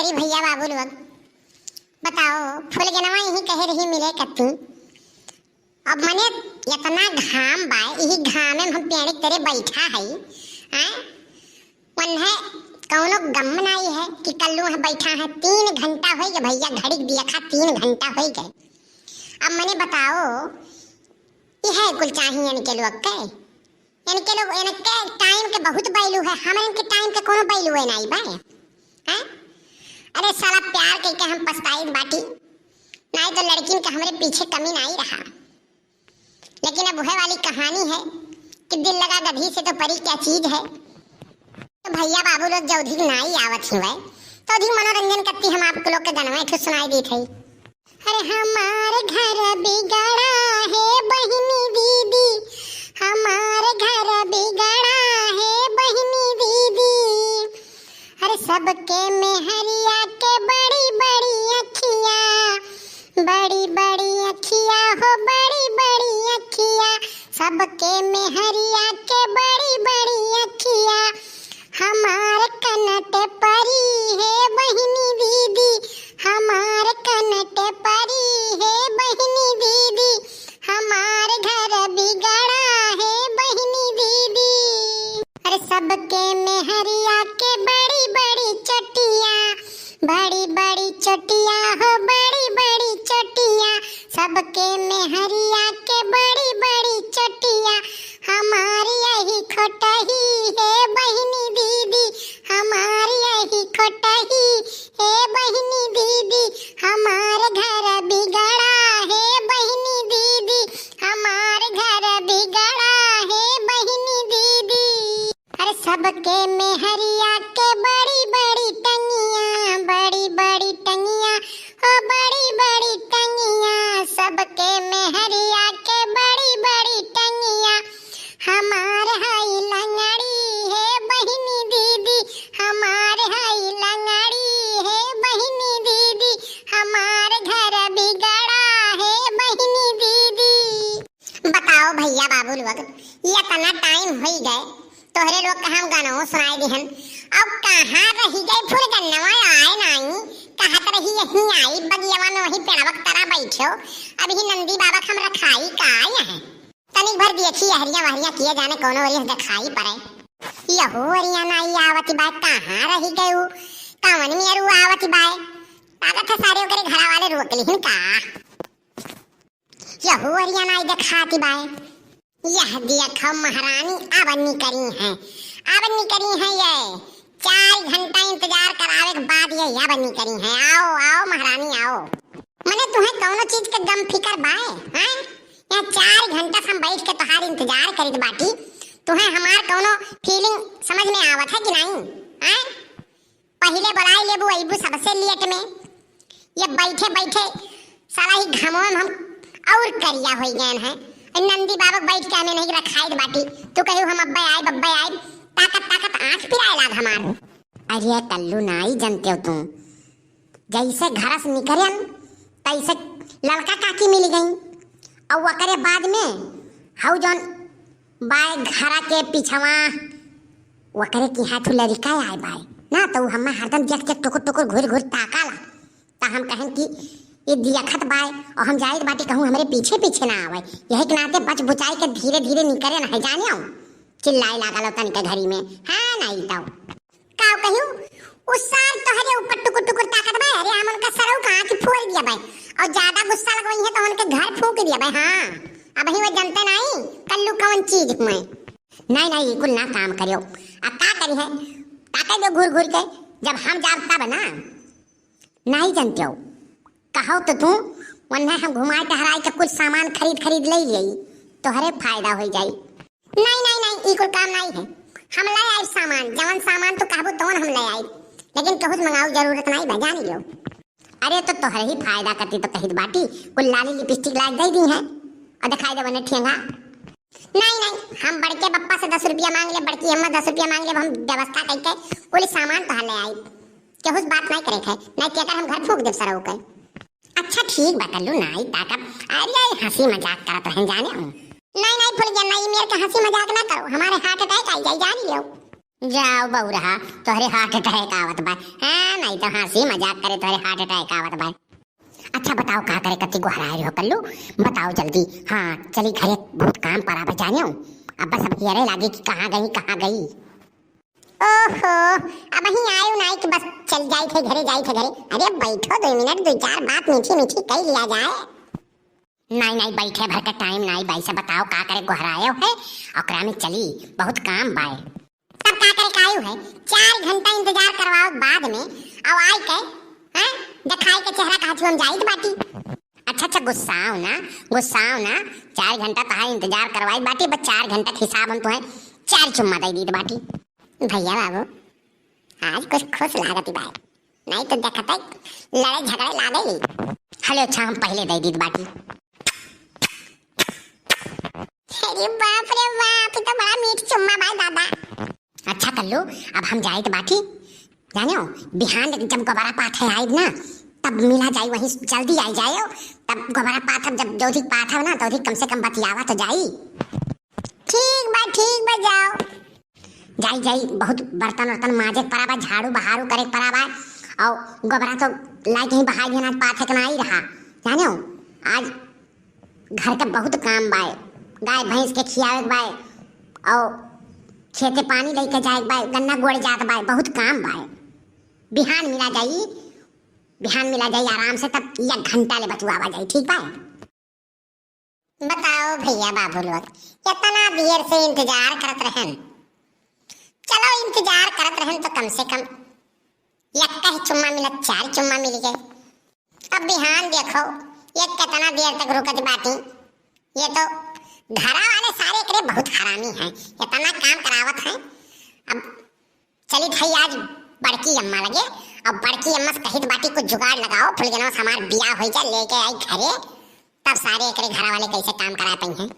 अरे भैया बाबू लोग बताओ, फूल जनवा यही कह रही मिले कत्ती। अब मने इतना घाम बा, यही घाम में हम पेड़ तेरे बैठा है हैं। मन है कौनो गम नहीं है कि कल्लू है बैठा है। 3 घंटा हो गए भैया, घड़ी दिया खा 3 घंटा हो गए। अब मने बताओ यह कुल चाहिए यानी के लोग के, यानी के लोग यानी के टाइम के बहुत वैल्यू है। हमारे के टाइम के कोनो वैल्यू है नहीं बा हैं। अरे साला प्यार करके हम पछताई बाटी, नहीं तो लड़की के हमारे पीछे कमी नहीं रहा। लेकिन अब वह वाली कहानी है कि दिल लगा गधी से तो परी क्या चीज है। तो भैया बाबू लोग जो अधिक नहीं आवत हुए तो अधिक मनोरंजन करती हम आप लोग के गनवा ठो सुनाई दी थी। अरे हमारे घर बिगड़ा है बहिनी दीदी, हमारे घर बिगड़ा है बहिनी दीदी। अरे सबके मेहरिया के बड़ी बड़ी अखिया, बड़ी बड़ी अखिया हो बड़ी बड़ी अखिया। सबके मेहरिया के बड़ी बड़ी अखिया, हमारे कनट परी है बहिनी दीदी, हमारे कनट परी है बहिनी दीदी। हमारे घर बिगड़ा है बहिनी दीदी। अरे सबके मेहरिया के बड़ी बड़ी चटिया, बड़ी बड़ी चटिया हो बड़ी बड़ी चटिया। सबके मेहरिया के बड़ी बड़ी चटिया, हमारी यही खोटही है बहिनी दीदी, हमारी यही खोटही है बहिनी दीदी। हमारे घर बिगड़ा है बहिनी दीदी, हमारे घर बिगड़ा है बहिनी दीदी। अरे सबके मेहरिया के बड़ी बड़ी टंगिया, बड़ी बड़ी टंगिया हो बड़ी बड़ी टंगिया। सबके मेहरिया के बड़ी बड़ी टंगिया, हमारे हाई लंगड़ी है बहिनी दीदी, हमारे हाई लंगड़ी है बहिनी दीदी। हमारे घर बिगड़ा है बहिनी दीदी। बताओ भैया बाबू लोग, ये इतना टाइम हो गए तोहरे लोग का हम गाना सुनाई दिहन। अब कहाँ रही गई फूल गन्नवा आए नहीं, कहाँ तो रही यहीं आई बगियावा में वहीं पेड़वा तरह बैठो। अब ही नंदी बाबा हम रखाई का है तनिक भर देखी हरिया वहरिया किए जाने कोनो वरिया दिखाई पड़े। यहो वरिया नहीं आवती बाय, कहाँ रही गई कवन में रू आवती बाय। लागत है सारे ओकरे घरा वाले रोक लिहन का। यहो वरिया नहीं दिखाती बाय। यह देखो महारानी आवनी करी है, आवनी करी है। ये 4 घंटा इंतजार करावे के बाद ये आवनी करी है। आओ आओ महारानी आओ। मने तुम्हें कौनो चीज के गम फिकर बाय हैं। यहाँ 4 घंटा हम बैठ के तुम्हार इंतजार करित बाटी, तुम्हें हमार कौनो फीलिंग समझ में आवत है कि नहीं हैं। पहले बुलाई लेबू अइबू सबसे लेट में, ये बैठे बैठे साला ही घमों में हम और करिया हो गए हैं। नंदी बाबा बैठ के हमें नहीं रखाई बाटी, तू कहू हम अब्बे आए बब्बे आए, ताकत ताकत आंख पिराए लाग हमार। अरे कल्लू नाई जानते हो तुम, जैसे घर से निकलन तैसे लड़का काकी मिल गई। और वकरे बाद में हाउ जौन बाय घरा के पिछवा वकरे की हाथ लड़का आए बाय ना, तो हम हरदम देख के टुकुर टुकुर घुर घुर ताकाला। तो हम कहें कि ये दियाखत बाय और हम जाए बाटी कहूँ हमारे पीछे पीछे ना आवे। यही के नाते बच बुचाई के धीरे धीरे निकले ना जाने आऊँ। चिल्लाई लागा लो तनिक घरी में हाँ नहीं तो का कहूँ उस साल तो हरे ऊपर टुकुर टुकुर ताकत बाय। अरे हम उनका सरऊ कहाँ की फोड़ दिया बाय, और ज्यादा गुस्सा लगवाई है तो उनके घर फूंक दिया भाई। हाँ अब ही वो जानते नहीं कल्लू कौन चीज हुए। नहीं नहीं कुल ना काम करियो। अब का करी है ताकत जो घूर घूर के जब हम जाता बना नहीं जानते हो कहो तो तू वन्ने हम घुमाए टहराए के कुछ सामान खरीद ले गई तो हरे फायदा हो जाई। नहीं नहीं नहीं कुल काम नहीं है। हम ले आए सामान, जवन सामान तो कहबो तवन हम ले आए, लेकिन कहूँ मंगाओ जरूरत नहीं बा जान लियो। अरे तो तोहरे ही फायदा करती तो कही बाटी कुल लाली लिपस्टिक ला दे दी है और दिखाई दे बने ठेंगा। नहीं नहीं हम बड़के पप्पा से 10 रुपया मांग ले, बड़की अम्मा 10 रुपया मांग ले, हम व्यवस्था करके कुल सामान तो ले आई। केहू बात नहीं करे है नहीं क्या कर हम घर फूंक दे सरऊ के। अच्छा ठीक बा कल्लू नहीं ताकत। अरे हंसी मजाक करत रहन जाने। नहीं नहीं फुल जाना ये मेरे का हंसी मजाक ना करो, हमारे हार्ट अटैक आई जाए जान लियो। जाओ बउरहा, तोहरे हार्ट अटैक आवत बा। हाँ, नहीं तो हंसी मजाक करे तोहरे हार्ट अटैक आवत बा। अच्छा बताओ का करे, कति गोहराए हो कल्लू, बताओ जल्दी। हाँ चली घरे, बहुत काम पड़ा बा जानियो। अब बस अब हियरे लागे कि कहाँ गई कहाँ गई। ओहो, अब ही आयु नहीं कि बस चल जाई थे घरे, जाई थे घरे। अरे बैठो 2 मिनट, 2-4 बात मीठी मीठी कह लिया जाए। नहीं नहीं बैठे भर का टाइम नहीं भाई से, बताओ का करे गोहराए है। ओकरा में चली बहुत काम बाय। तब का करे कायु है, 4 घंटा इंतजार करवाओ बाद में अब आई के हैं दिखाई के चेहरा कहा हम जाई बाटी। अच्छा गुस्साओ ना, गुस्साओ ना। 4 घंटा कहा इंतजार करवाई बाटी, बस 4 घंटा के हिसाब हम तो है 4 चुम्मा दे दी बाटी। भैया बाबू आज कुछ खुश लागती बाय, नहीं तो देखते लड़ाई झगड़े लागे। हलो अच्छा हम पहले दे दी बाटी। अरे बाप रे बाप, तो बड़ा मीठ चुम्मा भाई दादा। अच्छा कल्लू अब हम जाए तो बाटी जानो, बिहान जब गोबरा पाथ है आई ना तब मिला जाई, वहीं जल्दी आई जाए। तब गोबरा पाथ जब जो पाथ है ना तो कम से कम बतियावा तो जाई। ठीक बा जाओ। जाई जाई बहुत बर्तन वर्तन माजे पड़ा बा, झाड़ू बहारू करे पड़ा बा, और गोबरा तो लाई कहीं बहाई देना पाथ है नहीं रहा जानो। आज घर का बहुत काम बाय, गाय भैंस के खियावे बाय, और खेते पानी लेके जाए बाय, गन्ना गोड़ जात बाय, बहुत काम बाय। बिहान मिला जाई आराम से, तब 1 घंटा ले बचुआवा जाई। ठीक बाय। बताओ भैया बाबू लोग इतना देर से इंतजार करत रहन, चलो इंतजार करत रहन तो कम से कम 1 का ही चुम्मा मिला, 4 चुम्मा मिल गए। अब बिहान देखो ये कितना देर तक रुकत बाटी। ये तो घरा वाले सारे करे बहुत हरामी हैं, इतना काम करावत हैं। अब चली भाई आज बड़की अम्मा लगे, अब बड़की अम्मा से कही बाटी कुछ जुगाड़ लगाओ, फुल हमार बिया हो जाए, लेके आई घरे, तब सारे करे घरा वाले कैसे काम करा पाई हैं।